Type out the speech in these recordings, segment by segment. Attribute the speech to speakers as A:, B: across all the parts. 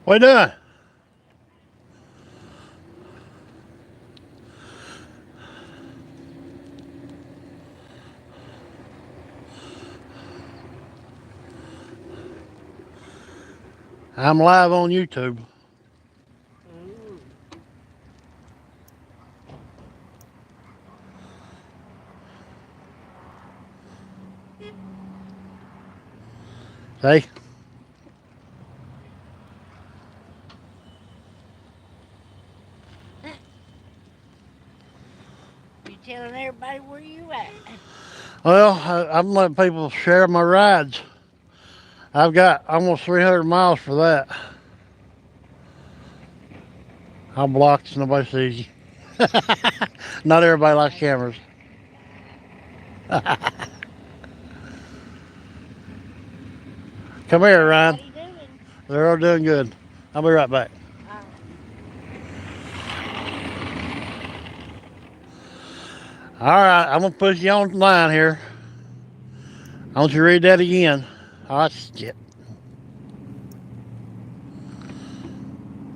A: What you doing? I'm live on YouTube.
B: Ooh.
A: See?
B: You telling everybody where you at?
A: Well, I'm letting people share my rides. I've got almost 300 miles for that. I'm blocked so nobody sees you. Not everybody likes
B: Right.
A: cameras. Come
B: How's
A: here, Ryan.
B: everybody doing?
A: They're all doing good. I'll be right back.
B: All right.
A: All right, I'm gonna put you on the line here. I want you to read that again. Oh, shit.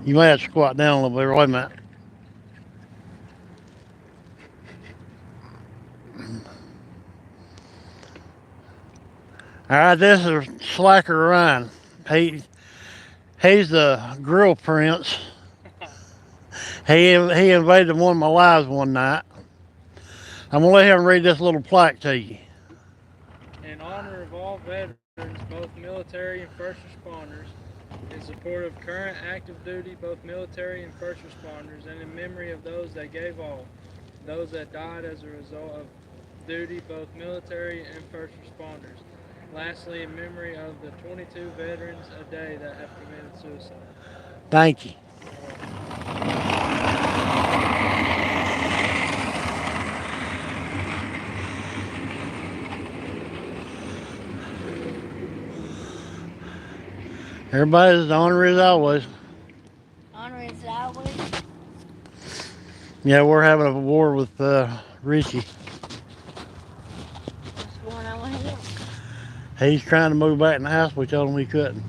A: You may have to squat down a little bit. Wait a minute. All right, this is Slacker Ryan. He he's the grill prince. He invaded one of my lives one night. I'm gonna let him read this little plaque to you.
C: In honor of all veterans, both military and first responders, in support of current active duty, both military and first responders, and in memory of those that gave all, those that died as a result of duty, both military and first responders. Lastly, in memory of the 22 veterans a day that have committed suicide.
A: Thank you.
C: You're welcome.
A: Everybody's as honorary as always.
B: Honor is always.
A: Yeah, we're having a war with Richie.
B: What's going on with him?
A: He's trying to move back in the house. We told him he couldn't.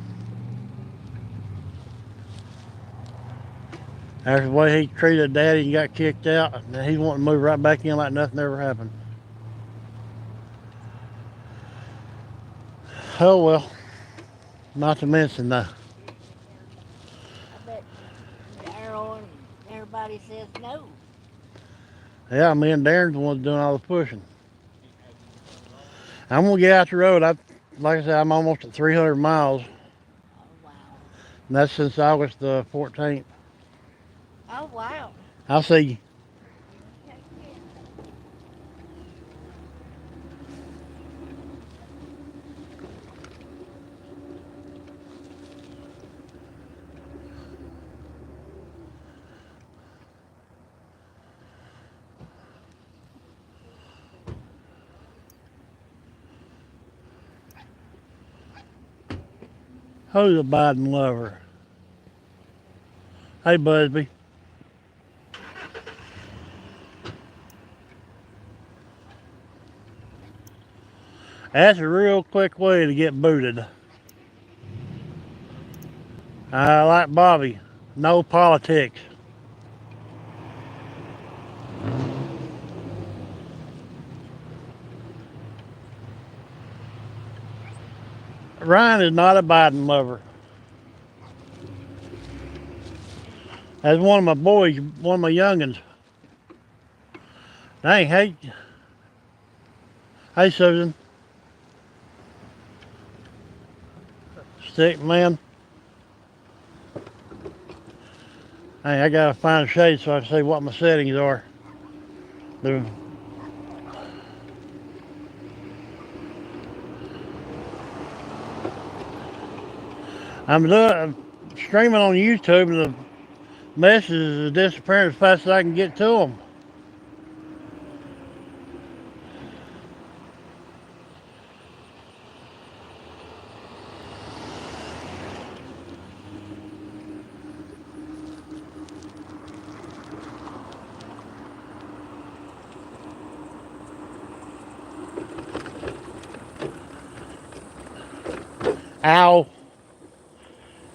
A: After the way he treated Daddy and got kicked out, he's wanting to move right back in like nothing ever happened. Oh well, not to mention though.
B: I bet Daryl and everybody says no.
A: Yeah, me and Darren's the ones doing all the pushing. I'm gonna get out the road. Like I said, I'm almost at 300 miles,
B: Oh wow.
A: and that's since August the 14th.
B: Oh wow.
A: I'll see you.
B: Take care.
A: Who's a Biden lover? Hey, Busby. That's a real quick way to get booted. I like Bobby. No politics. Ryan is not a Biden lover. That's one of my boys, one of my youngins. Dang, hey, Susan. Stick man. Hey, I gotta find a shade so I can see what my settings are. The- I'm streaming on YouTube and the messages are disappearing as fast as I can get to them. Ow.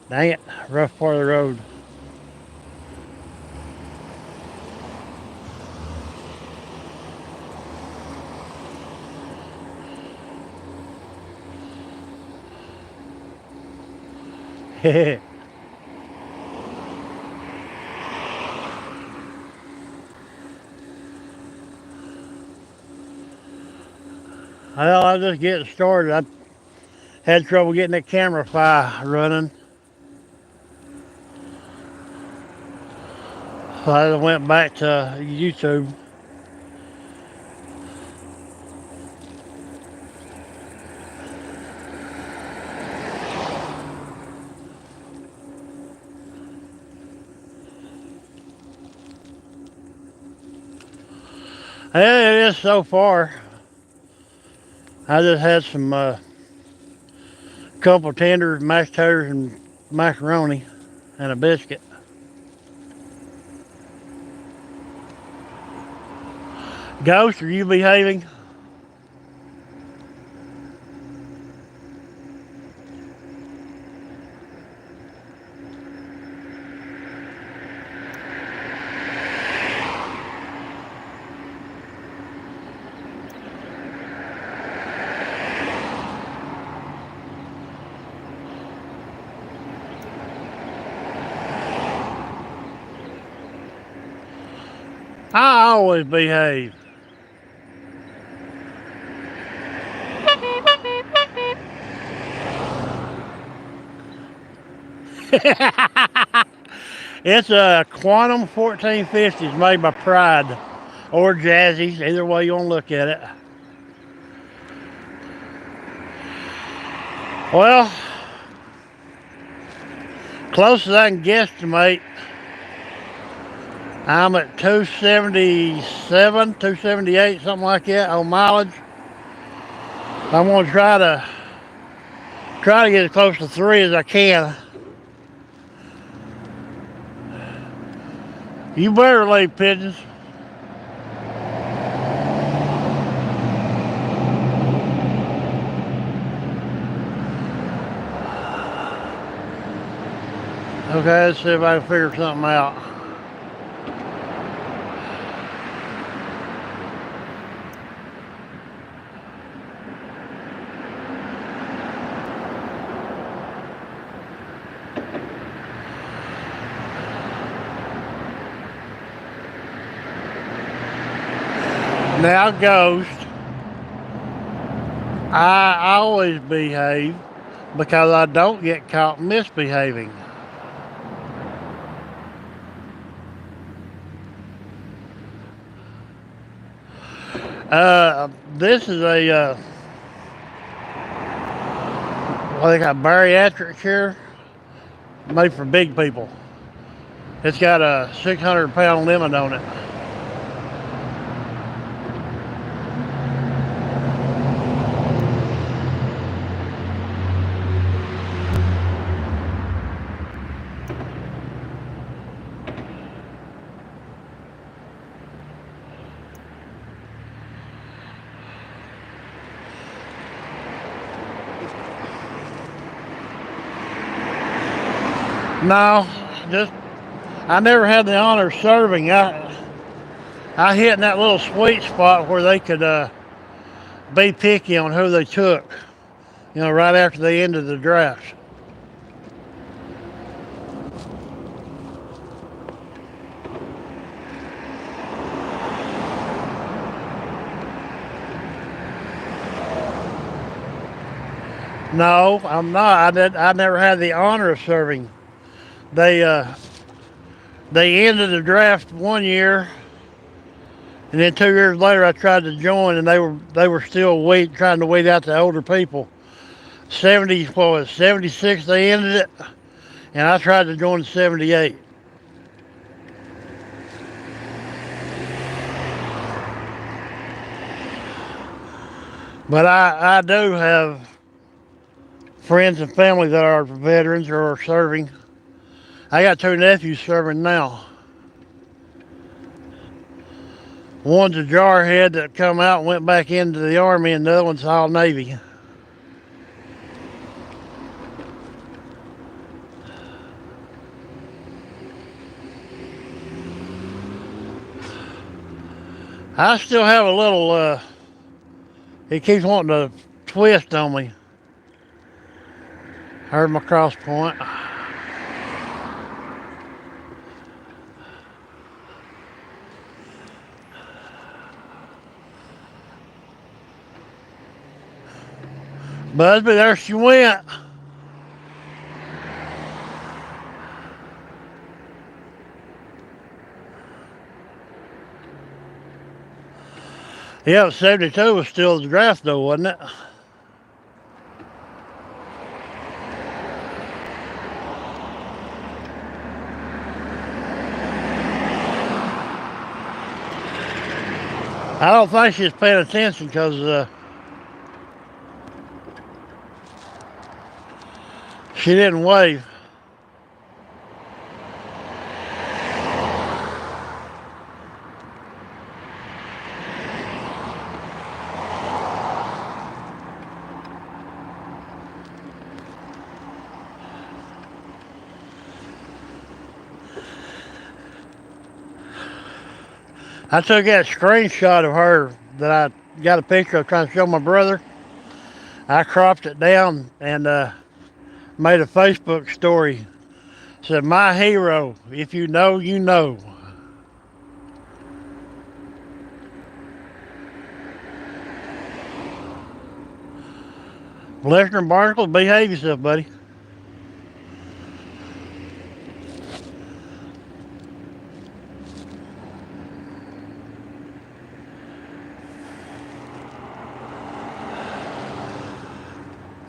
A: Dang it, rough part of the road. Well, I was just getting started. I had trouble getting that camera running. So I went back to YouTube. And it is so far. I just had some couple tenders, mashed taters, and macaroni, and a biscuit. Ghost, are you behaving? I always behave. It's a Quantum 1450s made by Pride or Jazzy's, either way you want to look at it. Well, close as I can guesstimate, I'm at 277, 278, something like that on mileage. I'm gonna try to get as close to 3 as I can. You better lay pigeons. Okay, let's see if I can figure something out. Now, Ghost, I always behave because I don't get caught misbehaving. This is a what they got, bariatric chair made for big people. It's got a 600-pound limit on it. No, I never had the honor of serving. I hit in that little sweet spot where they could be picky on who they took, right after they ended the draft. No, I'm not. I never had the honor of serving. They ended the draft one year, and then 2 years later I tried to join, and they were still trying to weed out the older people. 76 they ended it, and I tried to join in 78. But I do have friends and family that are veterans or are serving. I got 2 nephews serving now. One's a jarhead that come out and went back into the Army, and the other one's all Navy. I still have a little, he keeps wanting to twist on me. Heard my cross point. Busby, there she went. Yeah, 72 was still the draft though, wasn't it? I don't think she's paying attention because she didn't wave. I took that screenshot of her that I got a picture of trying to show my brother. I cropped it down and made a Facebook story. Said, my hero, if you know, you know. Lester Barnacle, behave yourself, buddy.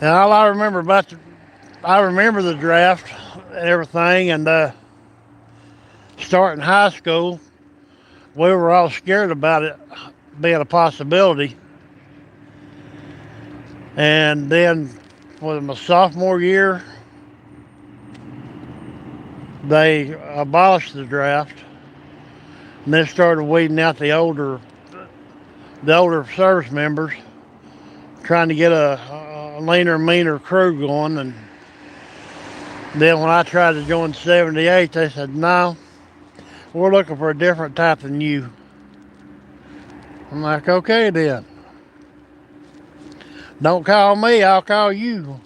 A: And all I remember about I remember the draft and everything, and starting high school, we were all scared about it being a possibility. And then for my sophomore year, they abolished the draft and then started weeding out the older service members, trying to get a leaner, meaner crew going. And then when I tried to join 78, they said, no, we're looking for a different type than you. I'm like, okay then. Don't call me, I'll call you.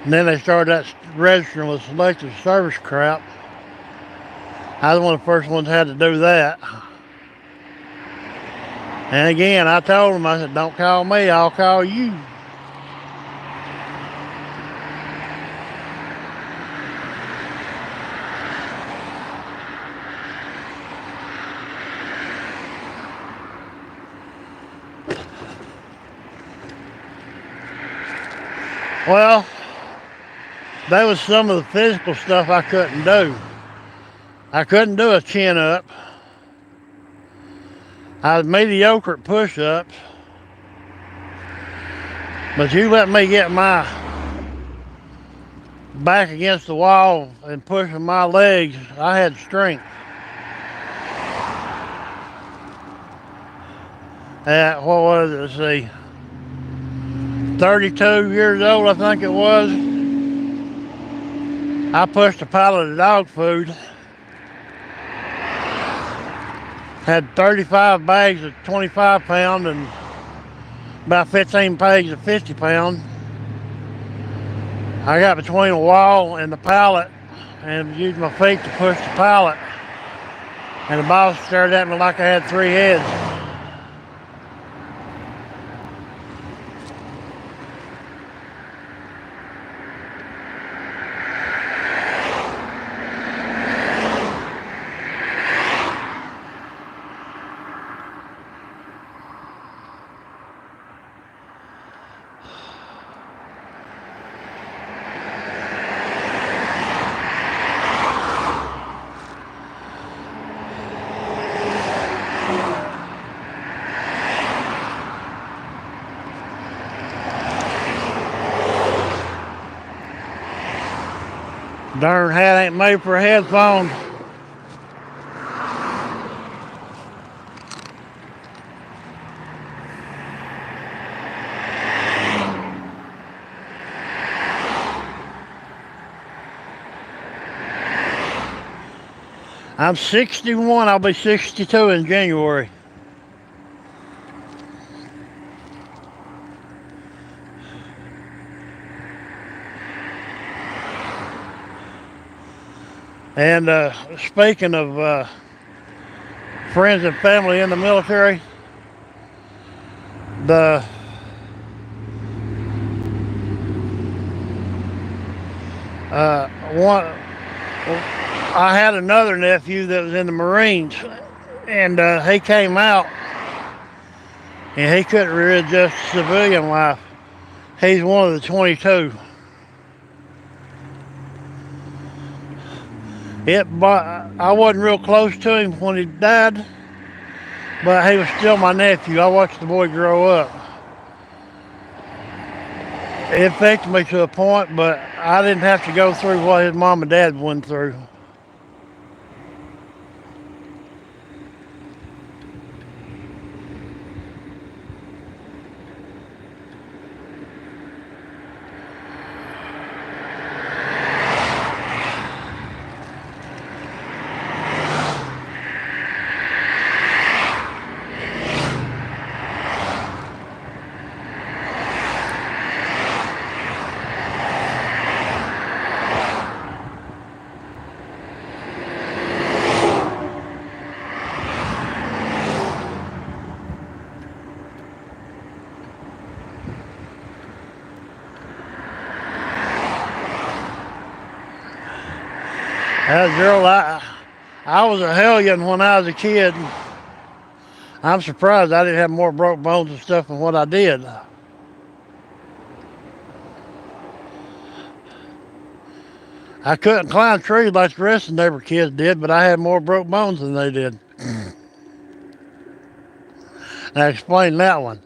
A: And then they started that registering with selective service crap. I was one of the first ones that had to do that. And again, I told them, I said, don't call me, I'll call you. Well, that was some of the physical stuff I couldn't do. I couldn't do a chin up. I was mediocre at push-ups. But you let me get my back against the wall and pushing my legs, I had strength. At, what was it, let's see, 32 years old, I think it was. I pushed a pallet of dog food. Had 35 bags of 25 pound and about 15 bags of 50 pound. I got between the wall and the pallet and used my feet to push the pallet. And the boss stared at me like I had 3 heads. Darn hat ain't made for a headphone. I'm 61. I'll be 62 in January. And speaking of friends and family in the military, the one I had another nephew that was in the Marines, and he came out and he couldn't readjust to civilian life. He's one of the 22. I wasn't real close to him when he died, but he was still my nephew. I watched the boy grow up. It affected me to a point, but I didn't have to go through what his mom and dad went through. That girl, I was a hellion when I was a kid. I'm surprised I didn't have more broke bones and stuff than what I did. I couldn't climb trees like the rest of the neighbor kids did, but I had more broke bones than they did. Now explain that one.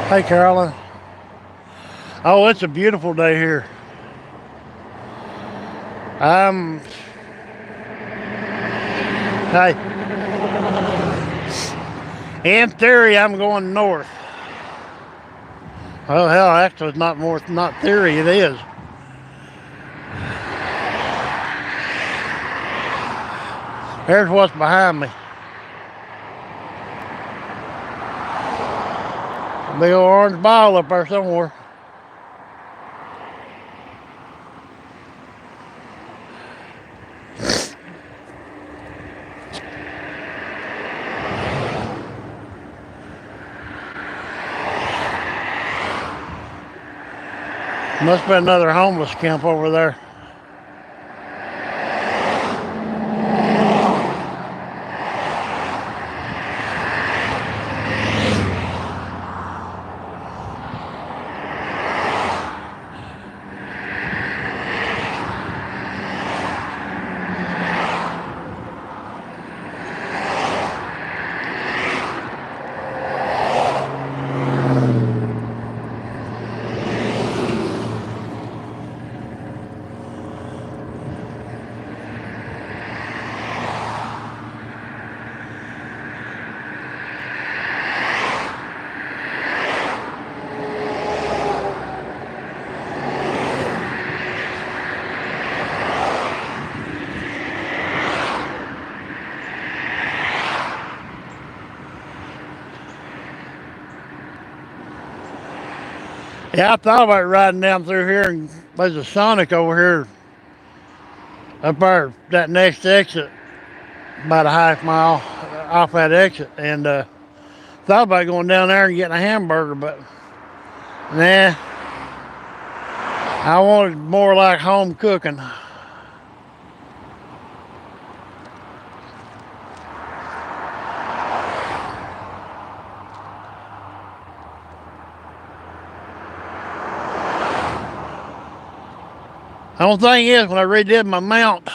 A: Hey, Carolyn. Oh, it's a beautiful day here. Hey, in theory, I'm going north. Well, hell, actually, it's not theory, it is. There's what's behind me. Big old orange ball up there somewhere. Must be another homeless camp over there. Yeah, I thought about riding down through here, and there's a Sonic over here, up there, that next exit, about a half mile off that exit, and thought about going down there and getting a hamburger, but nah, I wanted more like home cooking. The only thing is, when I redid my mount,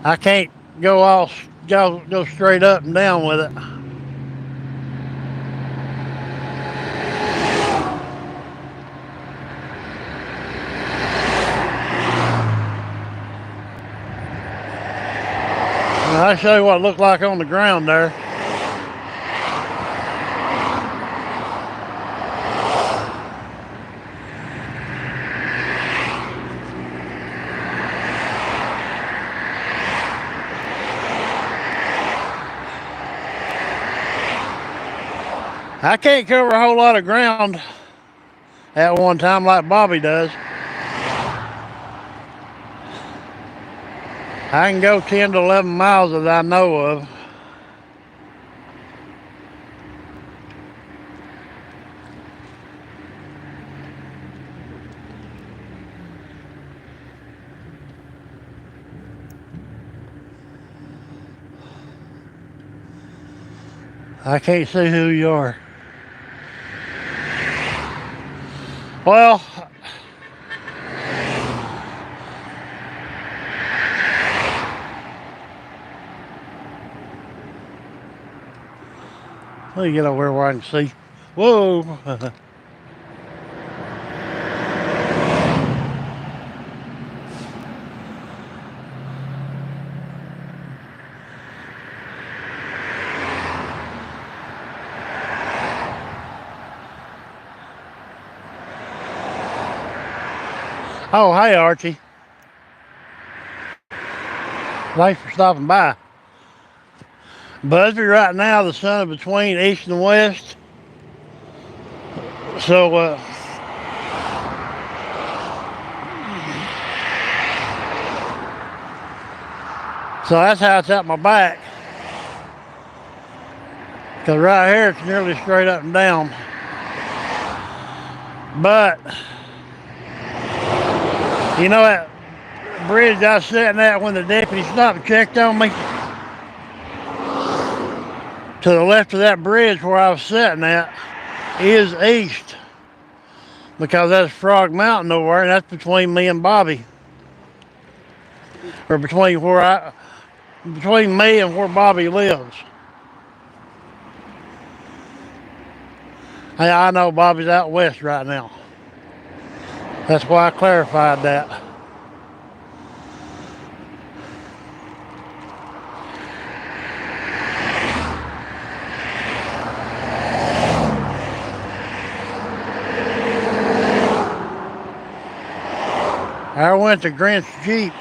A: I can't go straight up and down with it. Now, I'll show you what it looked like on the ground there. I can't cover a whole lot of ground at one time like Bobby does. I can go 10 to 11 miles that I know of. I can't see who you are. Well, let me get over here where I can see. Whoa. Oh, hey, Archie. Thanks for stopping by. Busby, right now, the sun is between east and west. So, that's how it's at my back. Because right here, it's nearly straight up and down. But, you know that bridge I was sitting at when the deputy stopped and checked on me? To the left of that bridge where I was sitting at is east. Because that's Frog Mountain over there, and that's between me and Bobby. Or between me and where Bobby lives. Hey, I know Bobby's out west right now. That's why I clarified that. I went to Grant's Jeep.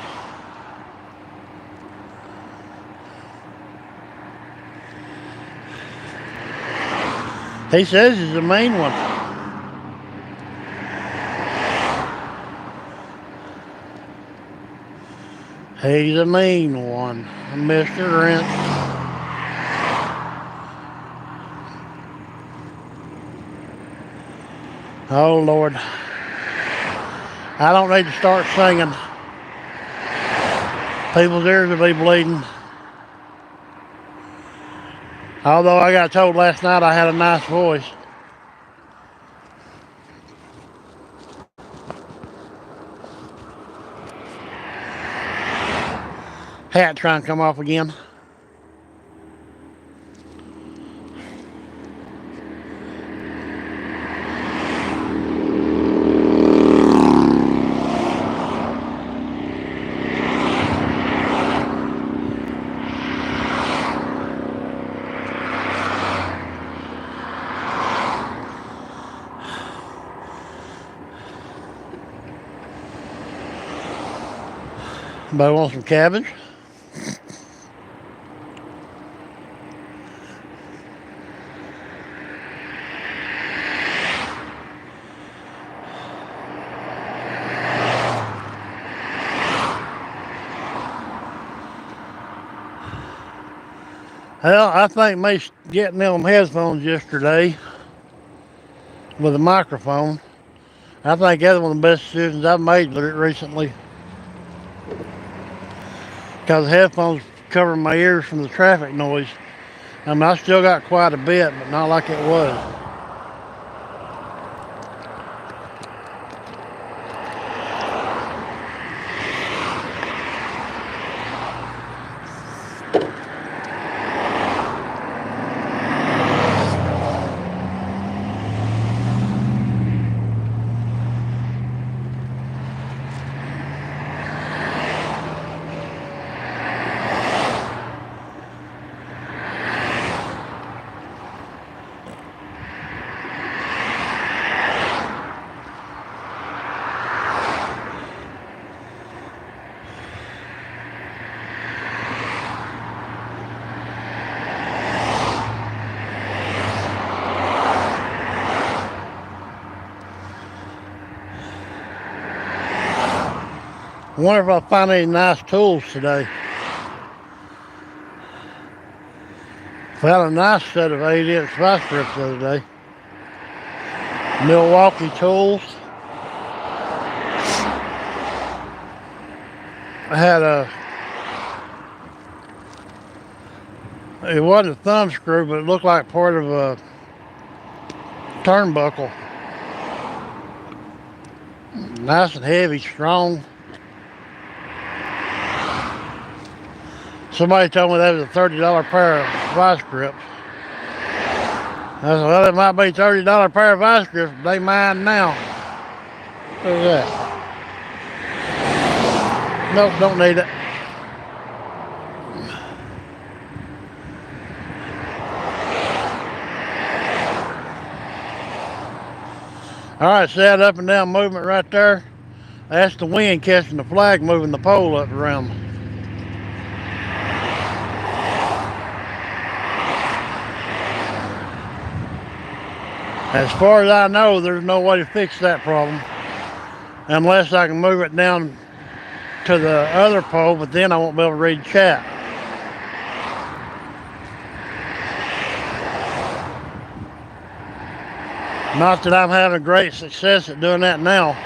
A: He says he's the main one. He's a mean one, Mr. Grant. Oh, Lord. I don't need to start singing. People's ears will be bleeding. Although I got told last night I had a nice voice. Hat trying to come off again. Anybody want some cabbage? Well, I think me getting them headphones yesterday with a microphone, I think that's one of the best decisions I've made recently. Because the headphones cover my ears from the traffic noise. I mean, I still got quite a bit, but not like it was. Wonder if I'll find any nice tools today. Found a nice set of 8-inch vice grips the other day. Milwaukee tools. I had it wasn't a thumb screw, but it looked like part of a turnbuckle. Nice and heavy, strong. Somebody told me that was a $30 pair of vice grips. I said, well, it might be a $30 pair of vice grips, but they mine now. Look at that. Nope, don't need it. All right, see that up and down movement right there? That's the wind catching the flag, moving the pole up around. As far as I know, there's no way to fix that problem unless I can move it down to the other pole, but then I won't be able to read chat. Not that I'm having great success at doing that now.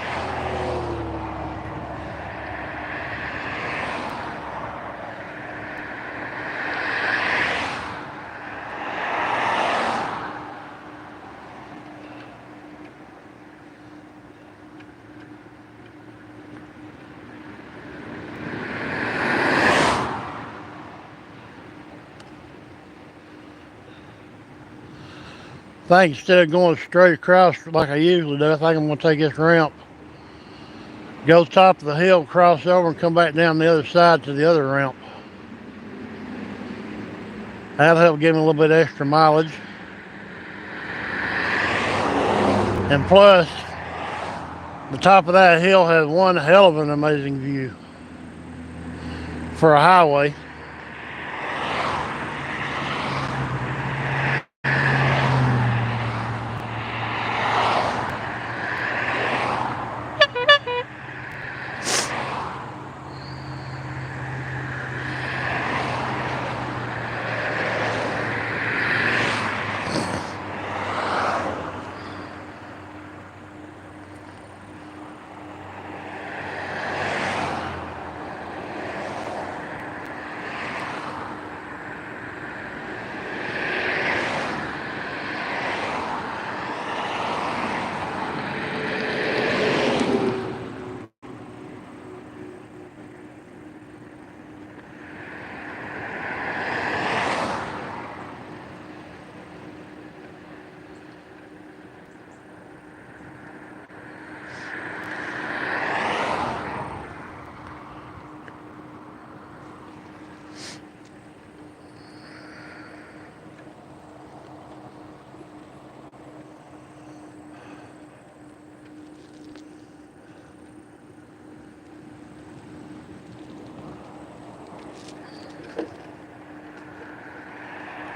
A: I think instead of going straight across like I usually do, I think I'm going to take this ramp, go top of the hill, cross over, and come back down the other side to the other ramp. That'll help give me a little bit extra mileage. And plus, the top of that hill has one hell of an amazing view for a highway.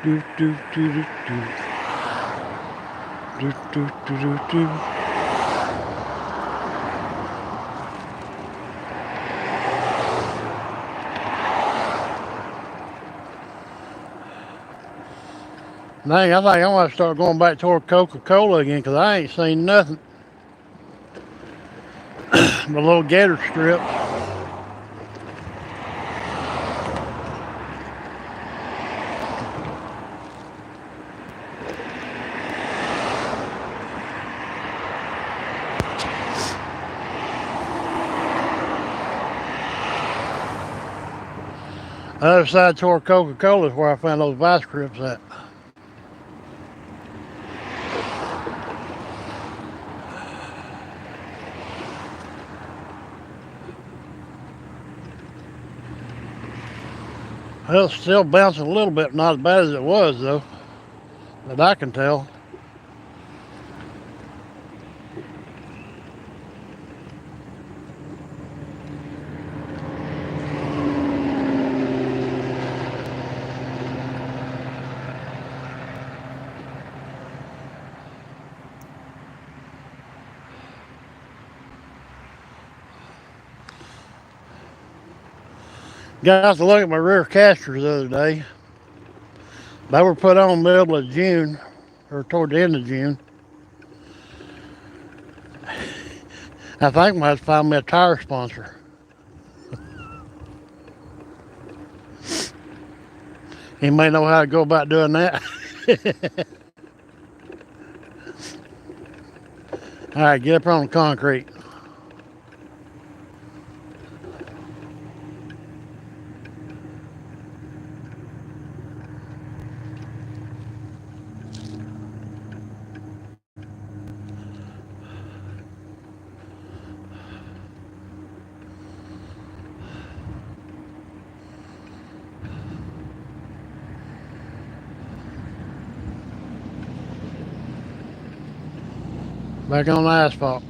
A: Do do do do do. Do do do do do. Dang, I think I'm going to start going back toward Coca-Cola again because I ain't seen nothing but a little gator strip. The other side toward Coca-Cola is where I found those vice grips at. Well, it's still bouncing a little bit, not as bad as it was though, that I can tell. Got to look at my rear casters the other day. They were put on middle of June, or toward the end of June. I think I might have to find me a tire sponsor. He may know how to go about doing that. All right, get up on the concrete. Back on the asphalt.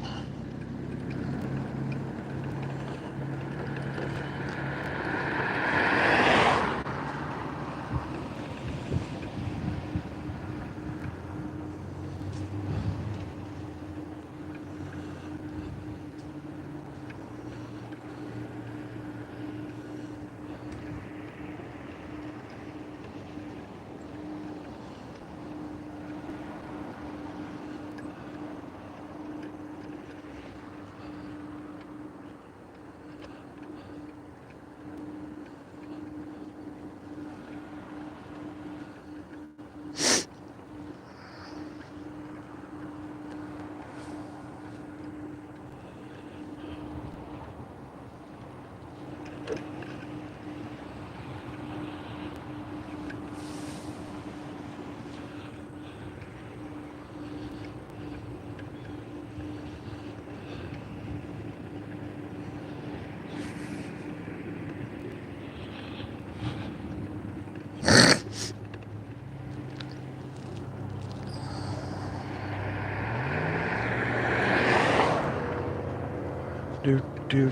A: Do do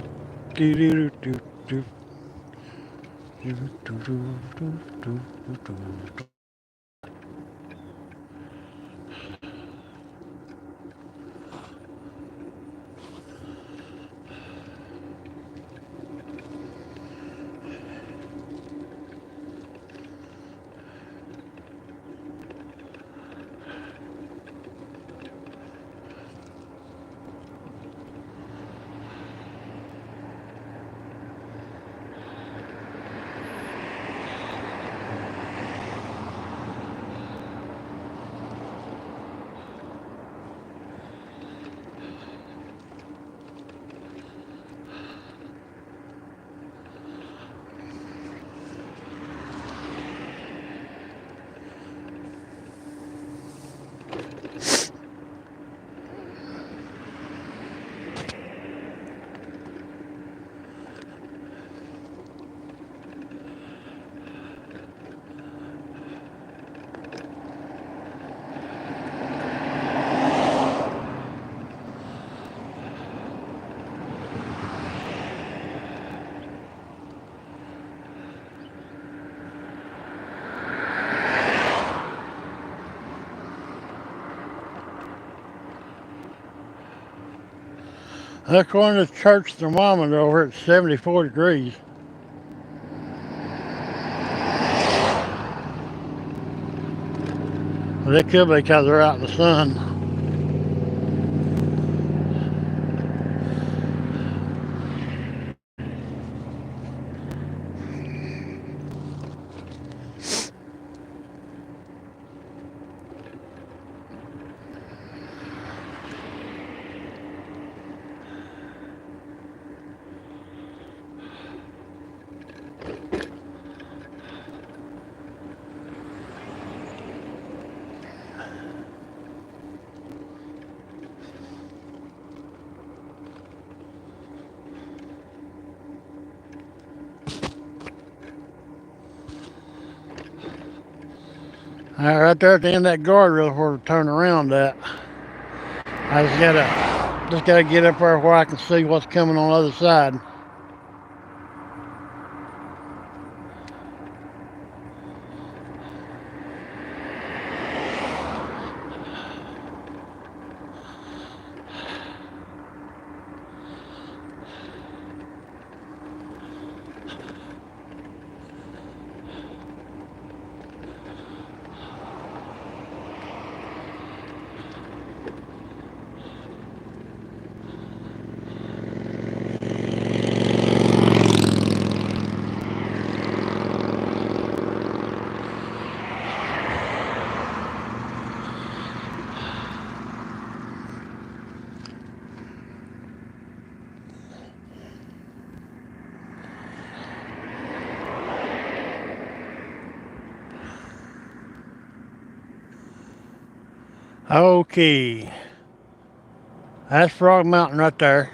A: do do do do do do do do do do. According to the church thermometer over at 74 degrees. Well, it could be because they're out in the sun. All right, right there at the end of that guardrail where to turn around at. I just gotta get up there where I can see what's coming on the other side. Okay. That's Frog Mountain right there.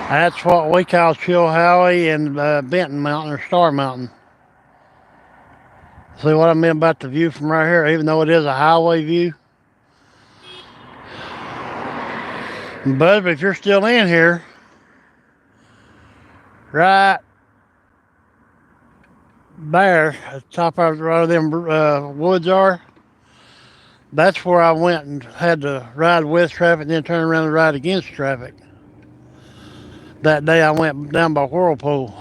A: That's what we call Chilhowie and Benton Mountain or Star Mountain. See what I mean about the view from right here, even though it is a highway view? But if you're still in here, right there, at the top of where them woods are, that's where I went and had to ride with traffic and then turn around and ride against traffic. That day I went down by Whirlpool.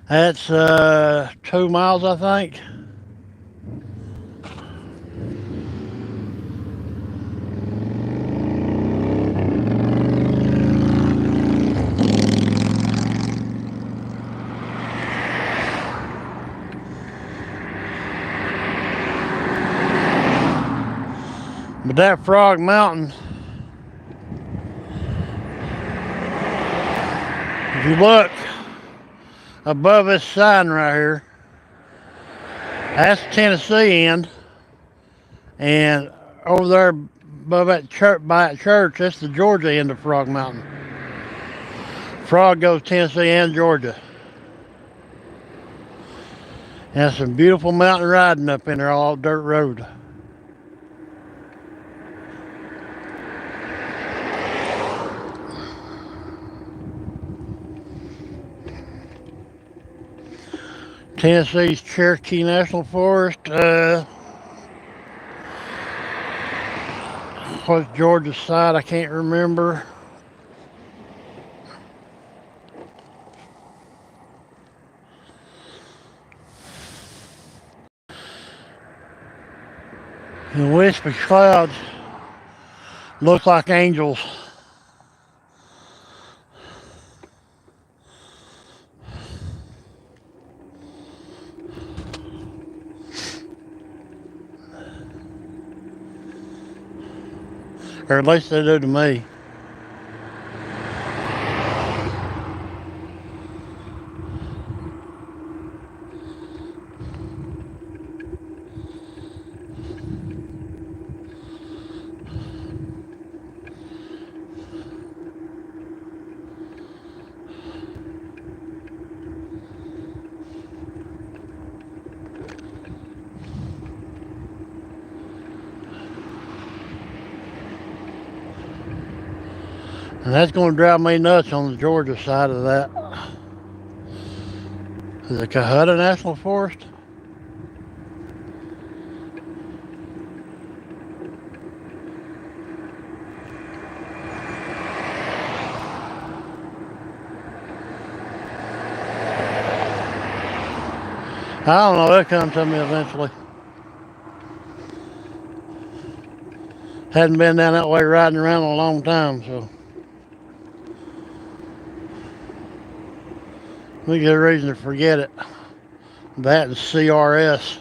A: That's 2 miles, I think. But that Frog Mountain, if you look above this sign right here, that's the Tennessee end, and over there above that church, by that church, that's the Georgia end of Frog Mountain. Frog goes Tennessee and Georgia. And that's some beautiful mountain riding up in there, all dirt road. Tennessee's Cherokee National Forest. What's Georgia's side? I can't remember. And wispy clouds look like angels. Or at least they do to me. And that's going to drive me nuts on the Georgia side of that. The Cohutta National Forest. I don't know, it'll come to me eventually. Hadn't been down that way riding around in a long time, so. We get a reason to forget it. That and CRS.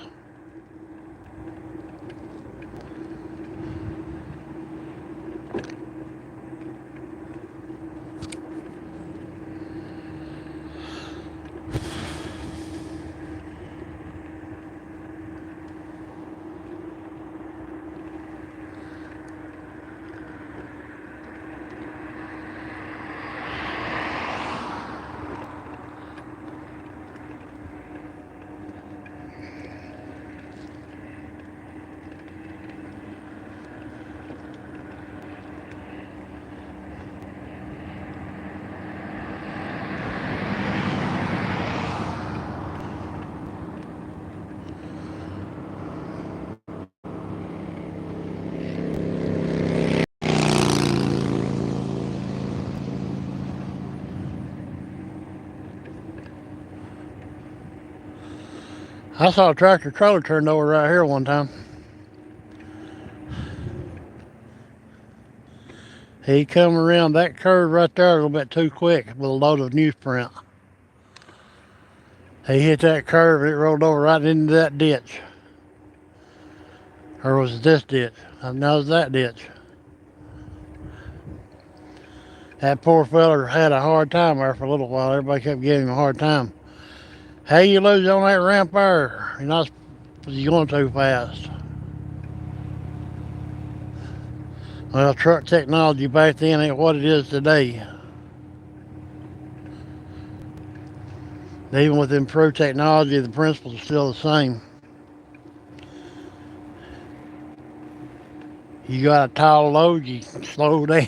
A: I saw a tractor trailer turned over right here one time. He come around that curve right there a little bit too quick with a load of newsprint. He hit that curve and it rolled over right into that ditch. Or was it this ditch? No, it was that ditch. That poor feller had a hard time there for a little while. Everybody kept giving him a hard time. How you lose on that ramp there? You're going too fast. Well, truck technology back then ain't what it is today. Even with improved technology, the principles are still the same. You got a tall load, you slow down.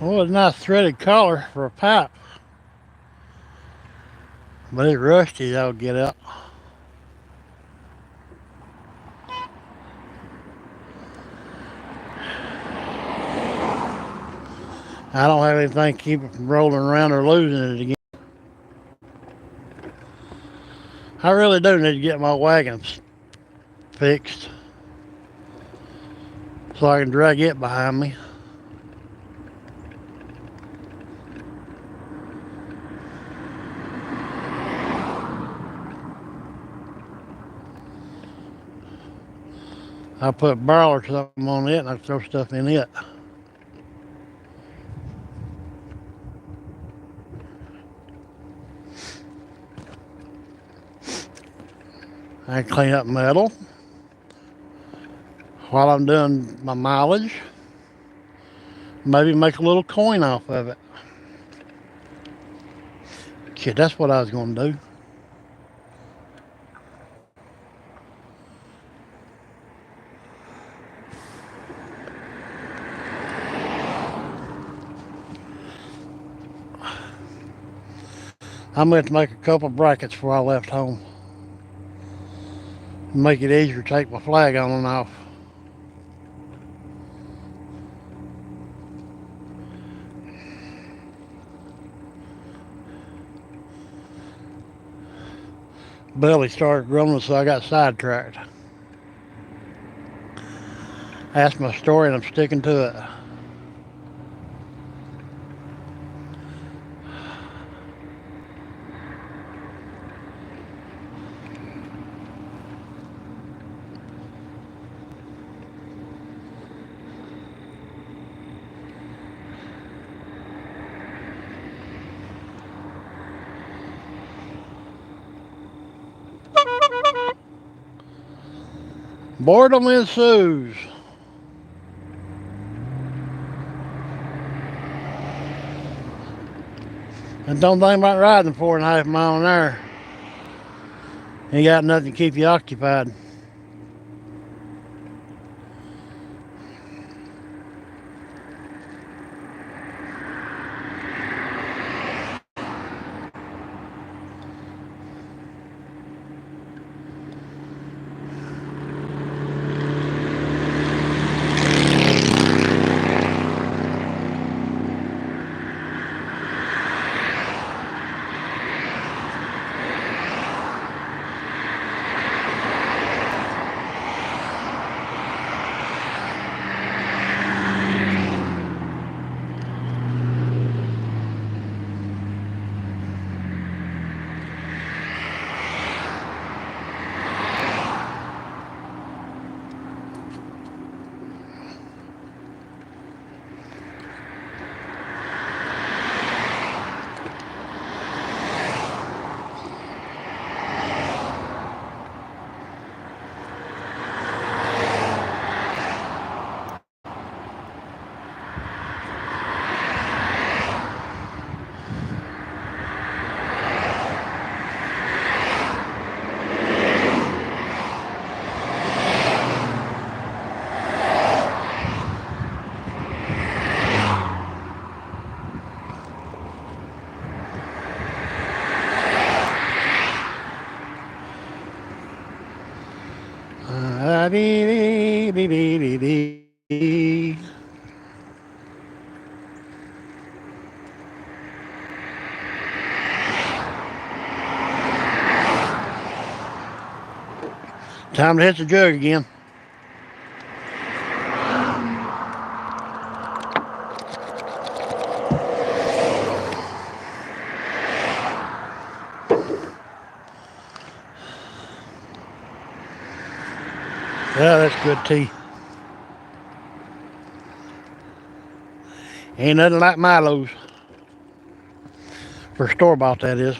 A: Well, it's a nice threaded collar for a pipe. But it's rusty, that'll get out. I don't have anything to keep it from rolling around or losing it again. I really do need to get my wagons fixed so I can drag it behind me. I put a barrel or something on it and I throw stuff in it. I clean up metal while I'm doing my mileage. Maybe make a little coin off of it. Shit, that's what I was going to do. I meant to make a couple brackets before I left home. Make it easier to take my flag on and off. Belly started grumbling, so I got sidetracked. That's my story and I'm sticking to it. Boredom ensues. And don't think about riding 4.5 miles an hour. You got nothing to keep you occupied. Time to hit the jug again. Yeah, that's good tea. Ain't nothing like Milo's. For store-bought, that is.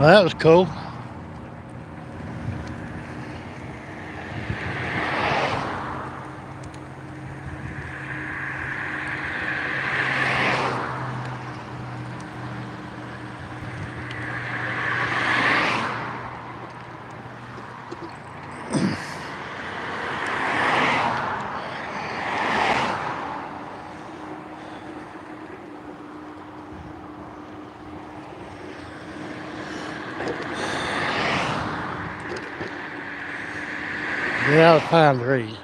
A: Well, that was cool. Get out of the pine trees.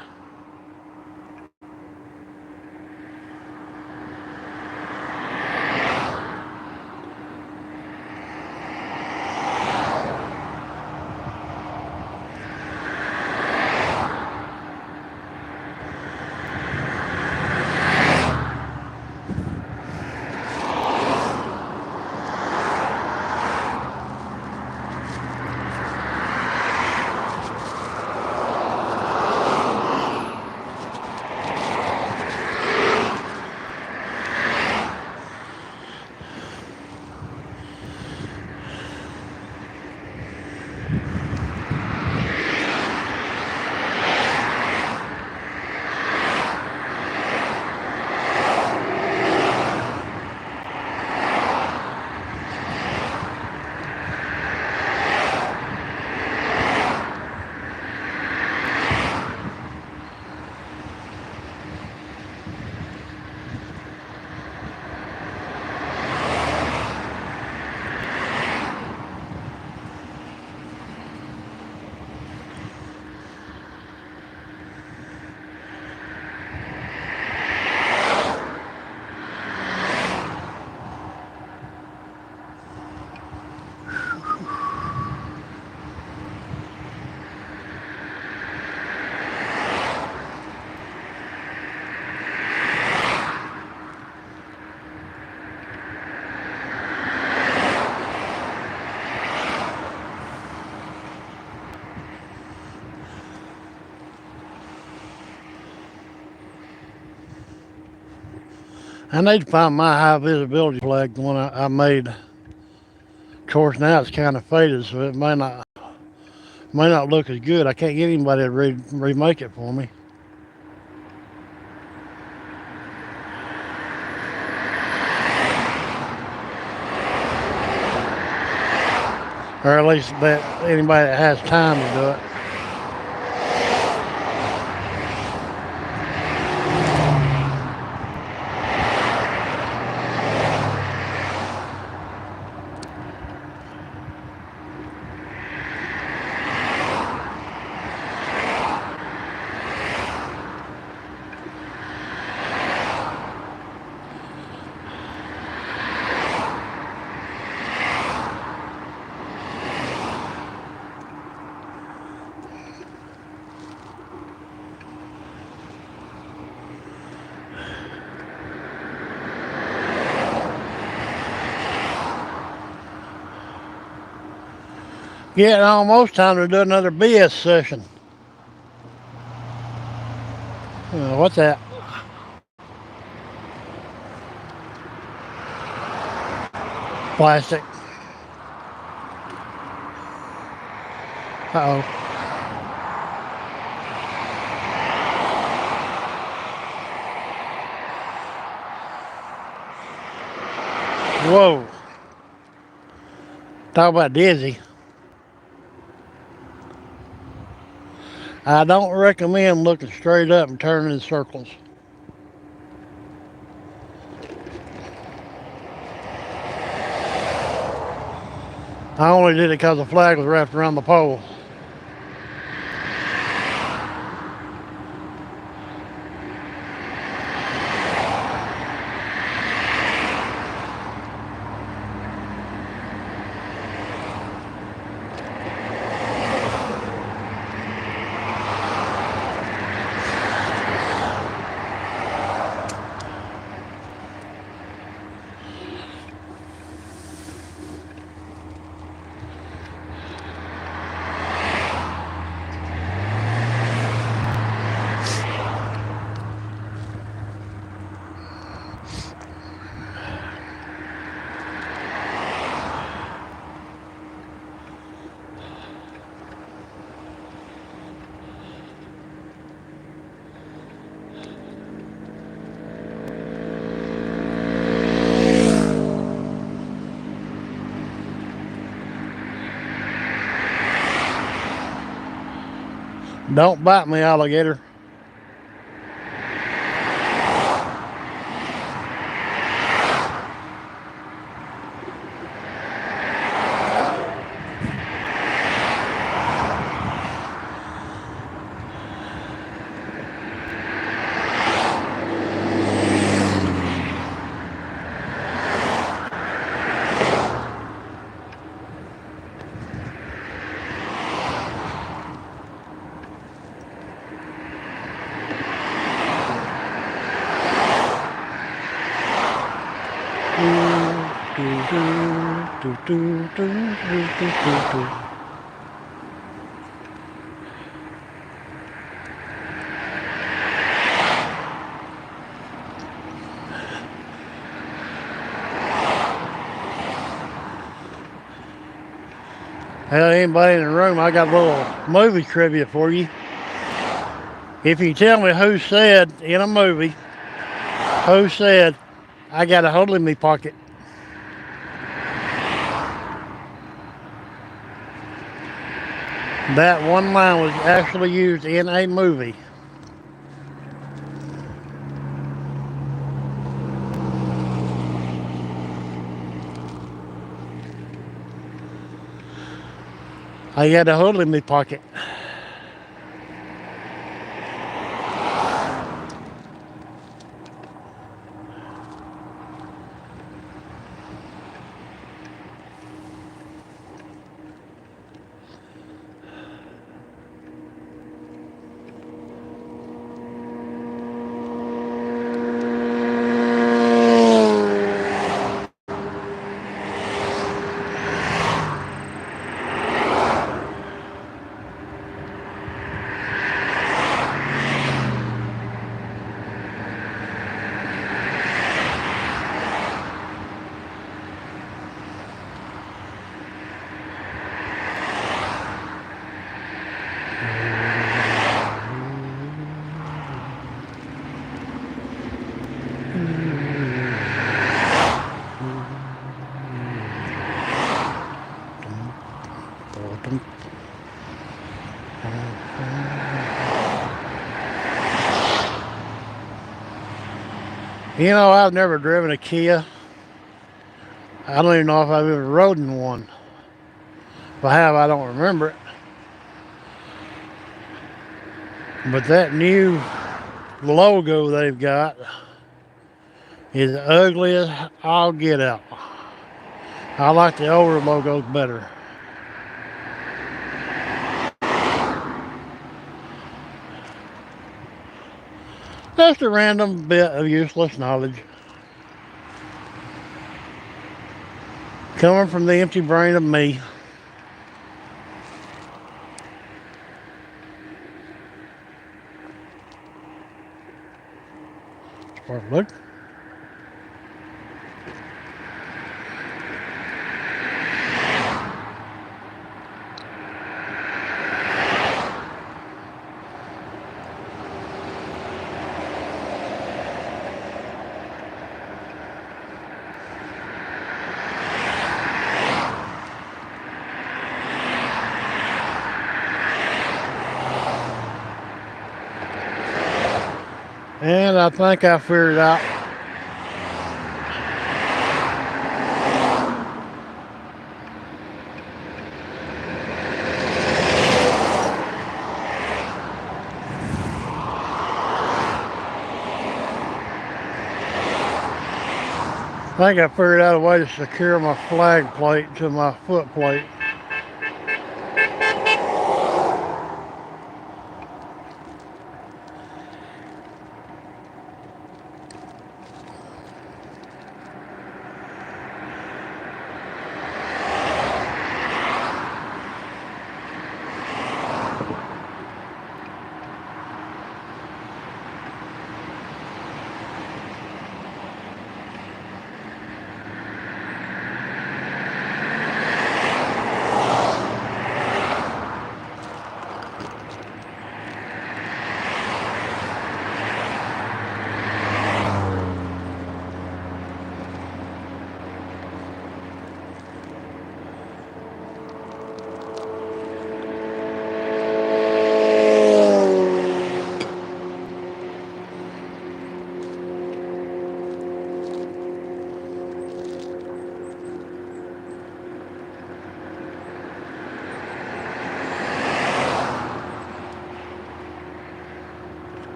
A: I need to find my high visibility flag, the one I made. Of course, now it's kind of faded, so it may not look as good. I can't get anybody to remake it for me. Or at least that anybody that has time to do it. Getting almost time to do another BS session. What's that? Plastic. Uh-oh. Whoa. Talk about dizzy. I don't recommend looking straight up and turning in circles. I only did it because the flag was wrapped around the pole. Don't bite me, alligator. Hell, anybody in the room, I got a little movie trivia for you. If you tell me who said in a movie, who said, I got a hole in me pocket. That one line was actually used in a movie. I got a hole in me pocket. You know, I've never driven a Kia. I don't even know if I've ever rode in one. If I have, I don't remember it. But that new logo they've got is ugly as all get out. I like the older logos better. Just a random bit of useless knowledge. Coming from the empty brain of me. Look. And I think I figured out. I think I figured out a way to secure my flag plate to my foot plate.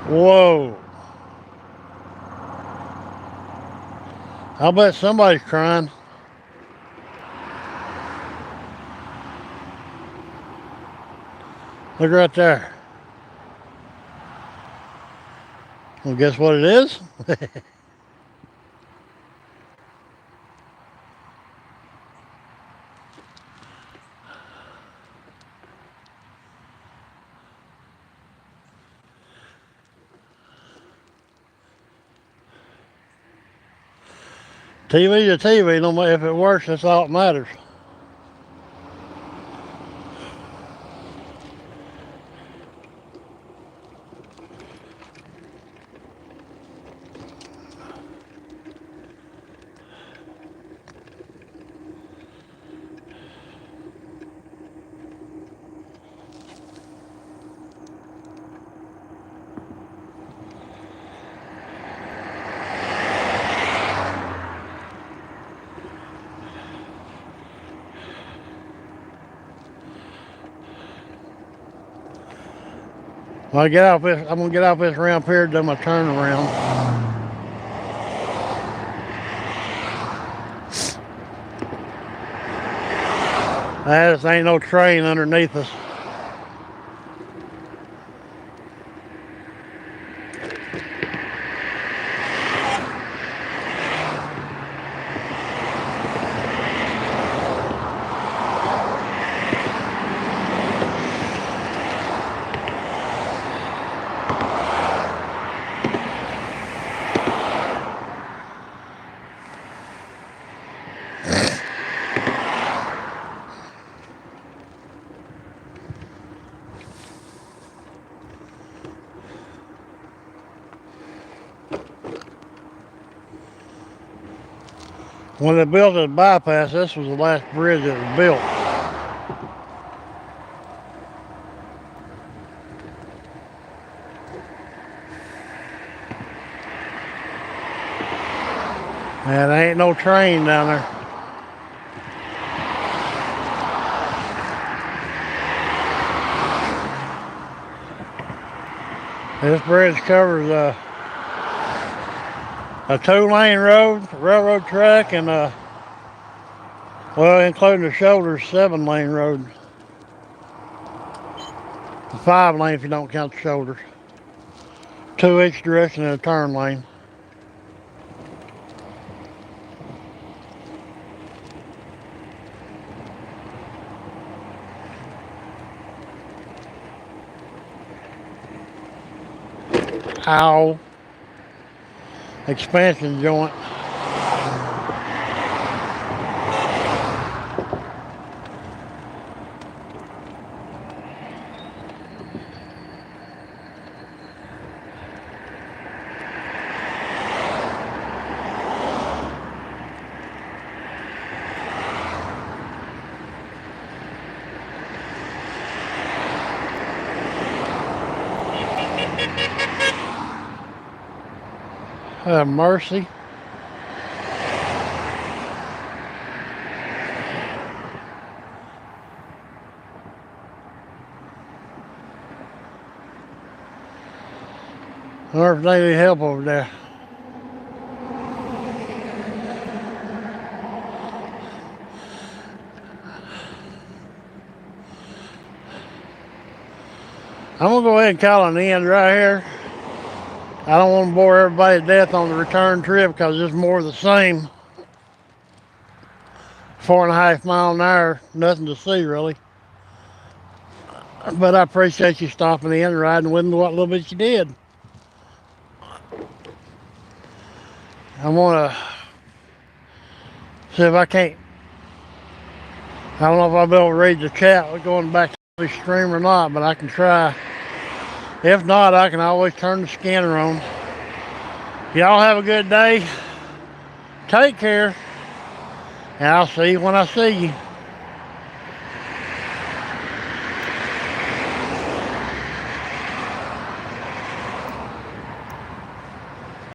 A: Whoa. I'll bet somebody's crying. Look right there. Well, guess what it is? TV to TV, no matter if it works, that's all that matters. When I get off this, I'm gonna get off this ramp here, do my turnaround. This ain't no train underneath us. When they built this bypass, this was the last bridge that was built. And there ain't no train down there. This bridge covers a 2-lane road, railroad track, and well, including the shoulders, 7-lane road. 5-lane if you don't count the shoulders. 2 each direction in a turn lane. Ow. Expansion joint. Mercy. I wonder if they need help over there. I'm gonna go ahead and call an end right here. I don't want to bore everybody to death on the return trip because it's more of the same. 4.5 mile an hour, nothing to see really. But I appreciate you stopping in and riding with me what little bit you did. I want to see if I can't. I don't know if I'll be able to read the chat going back to the stream or not, but I can try. If not, I can always turn the scanner on. Y'all have a good day. Take care. And I'll see you when I see you.